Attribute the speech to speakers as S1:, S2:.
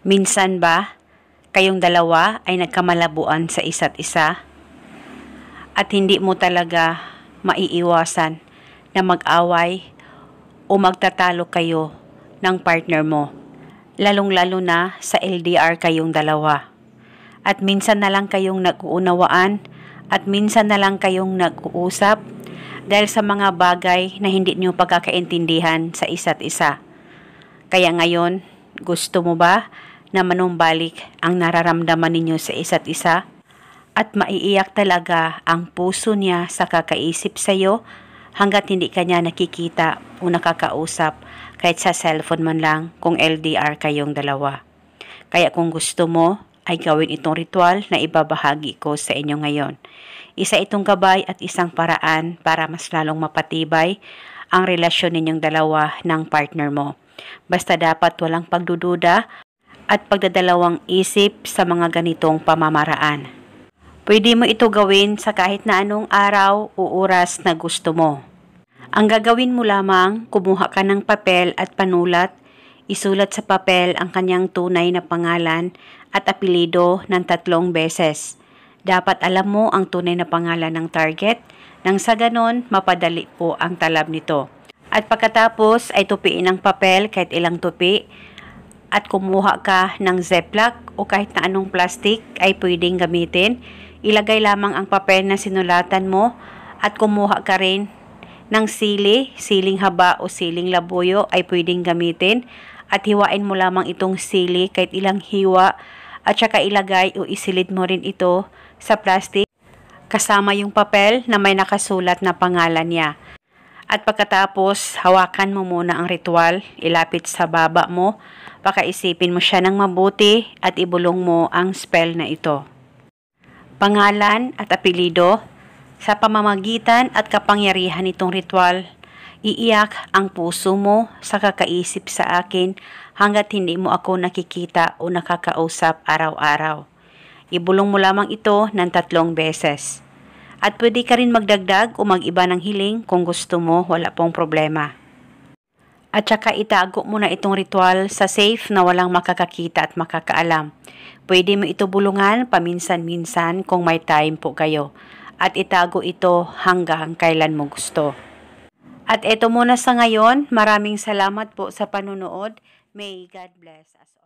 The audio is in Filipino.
S1: Minsan ba, kayong dalawa ay nagkamalabuan sa isa't isa at hindi mo talaga maiiwasan na mag-away o magtatalo kayo ng partner mo, lalong-lalo na sa LDR kayong dalawa. At minsan na lang kayong nag-uunawaan at minsan na lang kayong nag-uusap dahil sa mga bagay na hindi nyo pagkakaintindihan sa isa't isa. Kaya ngayon, gusto mo ba na manumbalik ang nararamdaman ninyo sa isa't isa? At maiiyak talaga ang puso niya sa kakaisip sa iyo hanggat hindi ka niya nakikita o nakakausap kahit sa cellphone man lang kung LDR kayong dalawa. Kaya kung gusto mo, ay gawin itong ritual na ibabahagi ko sa inyo ngayon. Isa itong gabay at isang paraan para mas lalong mapatibay ang relasyon ninyong dalawa ng partner mo. Basta dapat walang pagdududa at pagdadalawang isip sa mga ganitong pamamaraan. Pwede mo ito gawin sa kahit na anong araw o oras na gusto mo. Ang gagawin mo lamang, kumuha ka ng papel at panulat, isulat sa papel ang kanyang tunay na pangalan at apelido ng 3 beses. Dapat alam mo ang tunay na pangalan ng target nang sa ganon mapadali po ang talab nito. At pagkatapos ay tupiin ang papel kahit ilang tupi at kumuha ka ng ziplock o kahit na anong plastic ay pwedeng gamitin. Ilagay lamang ang papel na sinulatan mo at kumuha ka rin ng siling haba o siling labuyo ay pwedeng gamitin at hiwain mo lamang itong sili kahit ilang hiwa at saka ilagay o isilid mo rin ito sa plastic kasama yung papel na may nakasulat na pangalan niya. At pagkatapos, hawakan mo muna ang ritual, ilapit sa baba mo, pakaisipin mo siya ng mabuti at ibulong mo ang spell na ito. Pangalan at apelido, sa pamamagitan at kapangyarihan nitong ritual, iiyak ang puso mo sa kakaisip sa akin hanggat hindi mo ako nakikita o nakakausap araw-araw. Ibulong mo lamang ito ng 3 beses. At pwede ka rin magdagdag o mag-iba ng hiling kung gusto mo, wala pong problema. At saka itago mo na itong ritual sa safe na walang makakakita at makakaalam. Pwede mo ito bulungan paminsan-minsan kung may time po kayo. At itago ito hanggang kailan mo gusto. At ito muna sa ngayon. Maraming salamat po sa panunood. May God bless us.